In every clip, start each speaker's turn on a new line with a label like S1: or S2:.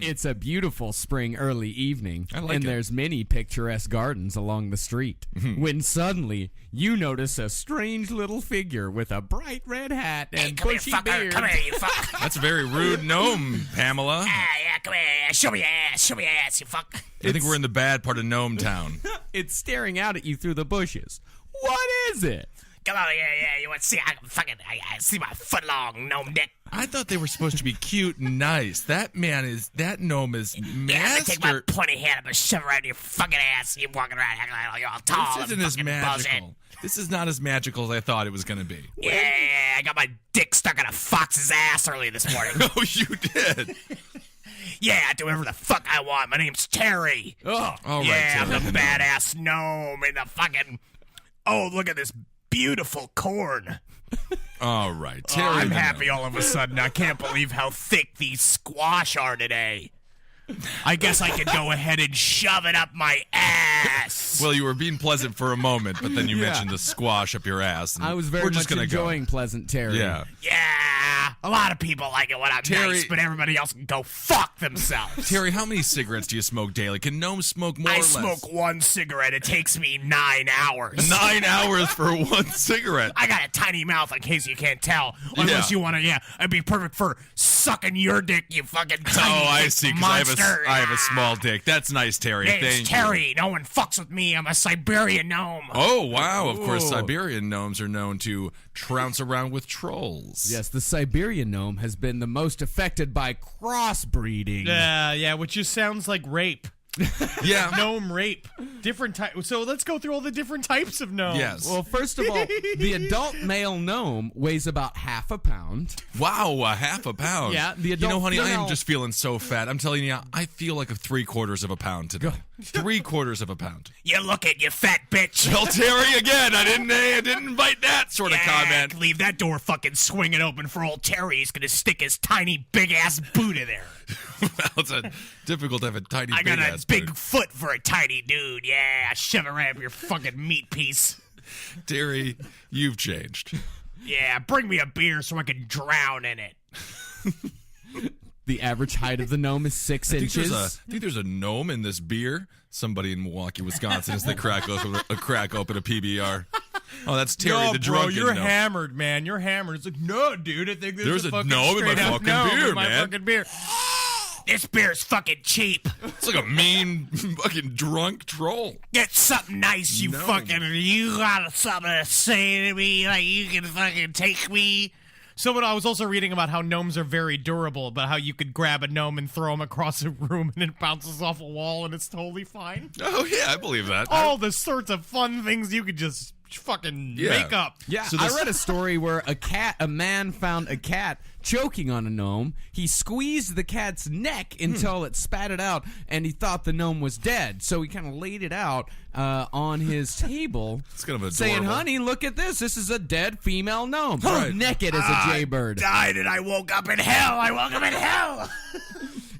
S1: It's a beautiful spring early evening,
S2: and
S1: there's many picturesque gardens along the street, when suddenly you notice a strange little figure with a bright red hat and bushy beard.
S3: Come here, you fuck.
S2: That's a very rude gnome, Pamela.
S3: Yeah, come here. Show me your ass, you fuck.
S2: I think we're in the bad part of Gnome Town.
S1: It's staring out at you through the bushes. What is it?
S3: Come on, yeah, you want to see? I see my foot-long gnome dick.
S2: I thought they were supposed to be cute and nice. That gnome is
S3: Yeah, I'm
S2: master.
S3: gonna take my pointy hand and shove it right in your fucking ass. You're walking around acting like you're all tall.
S2: This isn't as magical. This is not as magical as I thought it was going to be.
S3: Yeah, I got my dick stuck in a fox's ass early this morning.
S2: Oh, you did?
S3: Yeah, I do whatever the fuck I want. My name's Terry.
S1: Oh,
S2: All right,
S3: Yeah, I'm
S2: Terry.
S3: the badass gnome in the fucking... Oh, look at this beautiful corn.
S2: All right, Terry.
S3: I'm
S2: the
S3: happy
S2: gnome.
S3: all of a sudden. I can't believe how thick these squash are today. I guess I could go ahead and shove it up my ass.
S2: Well, you were being pleasant for a moment, but then you mentioned the squash up your ass. And
S1: I was
S2: we're
S1: very
S2: just
S1: much
S2: gonna
S1: enjoying Pleasant Terry.
S2: Yeah.
S3: Yeah, a lot of people like it when I'm
S2: Terry-
S3: nice, but everybody else can go fuck themselves.
S2: Terry, how many cigarettes do you smoke daily? Can gnomes smoke more or
S3: I
S2: less?
S3: smoke one cigarette. It takes me 9 hours.
S2: 9 hours for one cigarette.
S3: I got a tiny mouth, in case you can't tell. Unless you want to, it'd be perfect for sucking your dick, you fucking tiny
S2: Oh, I
S3: dick
S2: see, because
S3: monster.
S2: I have a small dick. That's nice, Terry.
S3: Name's
S2: Thank you.
S3: Terry. No one fucks with me. I'm a Siberian gnome.
S2: Oh, wow. Of course,
S1: Ooh.
S2: Siberian gnomes are known to trounce around with trolls.
S1: Yes, the Siberian gnome has been the most affected by crossbreeding.
S4: Yeah, which just sounds like rape.
S2: Yeah.
S4: Gnome rape. Different type. So let's go through all the different types of gnomes.
S2: Yes.
S1: Well, first of all, the adult male gnome weighs about half a pound.
S2: Wow, a half a pound.
S1: Yeah, the
S2: You know,
S1: adult
S2: honey, I am
S1: female-
S2: just feeling so fat. I'm telling you, I feel like a 3/4 of a pound today. 3/4 of a pound.
S3: You look it, you fat bitch.
S2: Well, Terry, again, I didn't invite that sort of comment.
S3: Leave that door fucking swinging open for old Terry. He's gonna stick his tiny big ass boot in there.
S2: Well, it's difficult to have a tiny
S3: I got
S2: big
S3: a
S2: ass
S3: big
S2: boot.
S3: foot for a tiny dude. Yeah, shove it right up your fucking meat piece.
S2: Terry, you've changed.
S3: Yeah, bring me a beer so I can drown in it.
S1: The average height of the gnome is 6
S2: I
S1: inches.
S2: think there's a gnome in this beer. Somebody in Milwaukee, Wisconsin, is the crack open a PBR. Oh, that's Terry
S4: No,
S2: the
S4: bro,
S2: drunken
S4: you're
S2: gnome.
S4: hammered, man. You're hammered. It's like, no, dude. I think
S2: There's
S4: a
S2: a
S4: fucking
S2: gnome in my
S4: straight-up
S2: fucking
S4: gnome
S2: beer,
S4: in my
S2: man.
S4: fucking beer.
S3: This beer's fucking cheap.
S2: It's like a mean fucking drunk troll.
S3: Get something nice, you
S2: No.
S3: fucking. You got something to say to me? Like you can fucking take me?
S4: Someone, I was also reading about how gnomes are very durable, but how you could grab a gnome and throw him across a room and it bounces off a wall and it's totally fine.
S2: Oh yeah, I believe that.
S4: All the sorts of fun things you could just fucking
S2: Yeah.
S4: make up.
S1: Yeah,
S2: So
S1: I
S2: this-
S1: read a story where a man found a cat choking on a gnome. He squeezed the cat's neck until it spatted out, and he thought the gnome was dead. So he kind of laid it out on his table,
S2: It's kind of
S1: saying,
S2: adorable.
S1: "Honey, look at this. This is a dead female gnome,
S2: Right.
S1: naked as a jaybird."
S3: Died and I woke up in hell. I woke up in hell.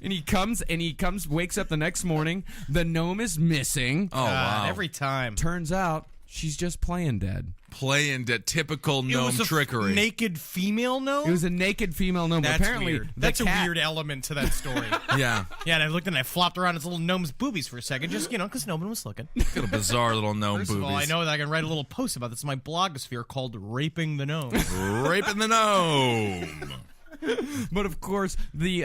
S1: And he comes, wakes up the next morning. The gnome is missing.
S2: Oh wow.
S4: Every time.
S1: Turns out she's just playing dead.
S2: Playing that typical
S4: It
S2: gnome
S4: was a
S2: trickery.
S4: naked female gnome?
S1: It was a naked female gnome.
S4: That's
S1: Apparently,
S4: weird.
S1: the
S4: That's
S1: cat-
S4: a weird element to that story.
S2: Yeah.
S4: Yeah, and I looked and I flopped around its little gnome's boobies for a second, just, because no one was looking.
S2: Got a bizarre little gnome
S4: First
S2: boobies.
S4: of all, I know that I can write a little post about this in my blogosphere called Raping the Gnome.
S2: Raping the gnome.
S1: But of course, the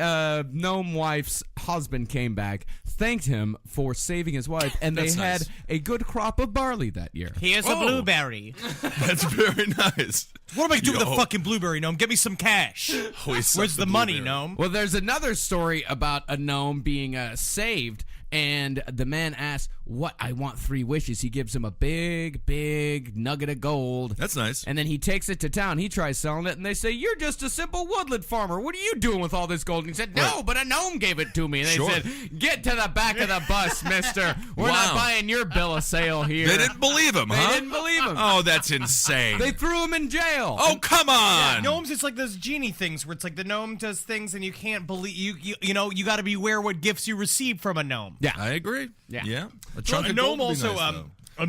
S1: gnome wife's husband came back, thanked him for saving his wife, and they
S2: That's
S1: had
S2: nice.
S1: a good crop of barley that year.
S4: Here's
S2: Oh.
S4: a blueberry.
S2: That's very nice.
S4: What am I doing with
S2: Yo.
S4: the fucking blueberry, gnome? Give me some cash.
S2: Always sucks
S4: Where's the money,
S2: blueberry.
S4: gnome?
S1: Well, there's another story about a gnome being saved, and the man asks, "What? I want 3 wishes." He gives him a big, big nugget of gold.
S2: That's nice.
S1: And then he takes it to town. He tries selling it, and they say, "You're just a simple woodland farmer. What are you doing with all this gold?" And he said, "No, but a gnome gave it to me." And they
S2: Sure.
S1: said, "Get to the back of the bus, mister. We're not
S2: Wow.
S1: buying your bill of sale here."
S2: They didn't believe him,
S1: They
S2: huh?
S1: didn't believe him.
S2: Oh, that's insane.
S1: They threw him in jail.
S2: Oh, come on.
S4: Gnomes, it's like those genie things where it's like the gnome does things and you can't believe you got to beware what gifts you receive from a gnome.
S1: Yeah.
S2: I agree.
S1: Yeah.
S2: A chunk
S4: A
S2: of
S4: gnome
S2: gold would be
S4: also,
S2: nice,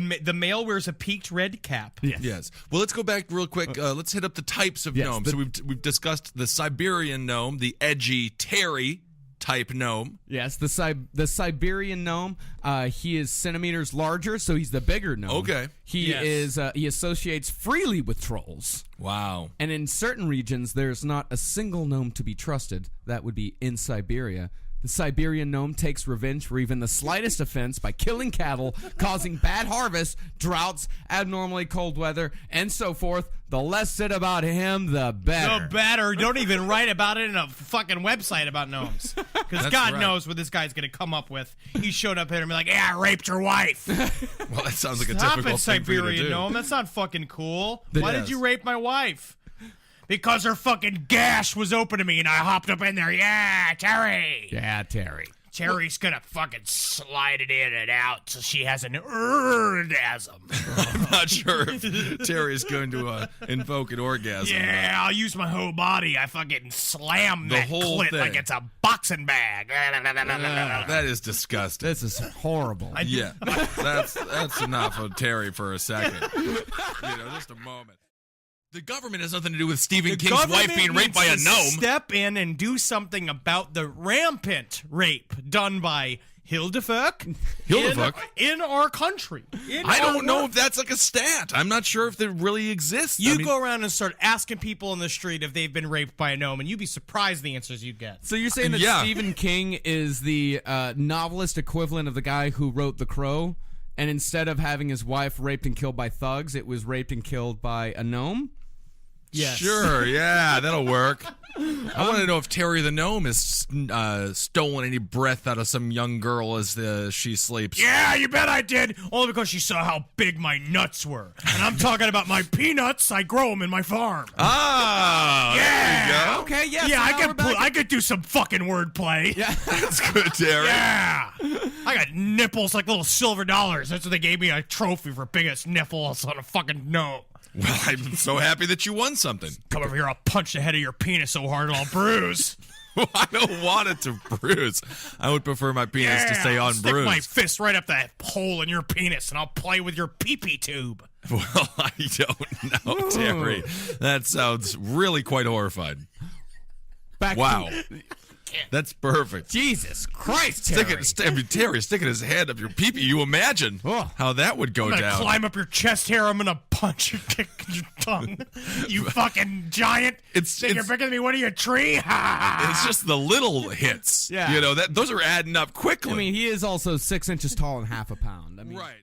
S2: though.
S4: the male wears a peaked red cap.
S2: Yes. Well, let's go back real quick. Let's hit up the types of
S1: Yes,
S2: gnomes. So we've discussed the Siberian gnome, the edgy Terry, type gnome.
S1: Yes, the Siberian gnome. He is centimeters larger, so he's the bigger gnome.
S2: Okay.
S1: He he associates freely with trolls.
S2: Wow.
S1: And in certain regions, there's not a single gnome to be trusted. That would be in Siberia. The Siberian gnome takes revenge for even the slightest offense by killing cattle, causing bad harvests, droughts, abnormally cold weather, and so forth. The less said about him, the better.
S4: The better. Don't even write about it in a fucking website about gnomes. Because God knows what this guy's going to come up with. He showed up here and be like, yeah, I raped your wife.
S2: Well, that sounds like a
S4: Stop
S2: difficult
S4: it,
S2: thing for you to
S4: Siberian
S2: do.
S4: gnome. That's not fucking cool. Why
S2: Yes.
S4: did you rape my wife? Because her fucking gash was open to me and I hopped up in there. Yeah, Terry.
S1: Yeah, Terry.
S3: Terry's gonna fucking slide it in and out till she has an orgasm.
S2: I'm not sure if Terry's going to invoke an orgasm.
S3: Yeah, I'll use my whole body. I fucking slam
S2: The
S3: that
S2: whole
S3: clit
S2: thing.
S3: like it's a boxing bag.
S2: That is disgusting.
S1: This is horrible.
S2: Yeah, that's enough of Terry for a second. Just a moment. The government has nothing to do with Stephen King's wife being raped by a gnome.
S4: Step in and do something about the rampant rape done by Hildefuck in our country.
S2: I don't know if that's like a stat. I'm not sure if it really exists.
S4: You go around and start asking people in the street if they've been raped by a gnome, and you'd be surprised the answers you'd get.
S1: So you're saying that Stephen King is the novelist equivalent of the guy who wrote The Crow, and instead of having his wife raped and killed by thugs, it was raped and killed by a gnome?
S4: Yes.
S2: Sure, yeah, that'll work. I want to know if Terry the gnome has stolen any breath out of some young girl as she sleeps.
S3: Yeah, you bet I did.
S4: Only because she saw how big my nuts were. And I'm talking about my peanuts. I grow them in my farm.
S2: Ah, there you go.
S1: Okay, yes.
S3: Yeah,
S1: so
S3: I could do some fucking wordplay.
S1: Yeah.
S2: That's good, Terry.
S3: Yeah.
S4: I got nipples like little silver dollars. That's what they gave me a trophy for biggest nipples on a fucking gnome.
S2: Well, I'm so happy that you won something.
S4: Come over here, I'll punch the head of your penis so hard it'll bruise.
S2: I don't want it to bruise. I would prefer my penis to stay
S4: I'll
S2: on
S4: stick
S2: bruise.
S4: my fist right up that hole in your penis and I'll play with your pee-pee tube.
S2: Well, I don't know, Terry. That sounds really quite horrifying. Wow. That's perfect.
S1: Jesus Christ, Terry.
S2: Terry sticking his hand up your pee-pee. You imagine how that would go
S4: I'm gonna
S2: down.
S4: climb up your chest hair. I'm gonna punch your dick in your tongue.
S3: You fucking giant. Think you're bigger than me? What are you, a tree?
S2: It's just the little hits.
S1: Yeah.
S2: Those are adding up quickly.
S1: I mean, he is also 6 inches tall and half a pound. I mean,
S2: right.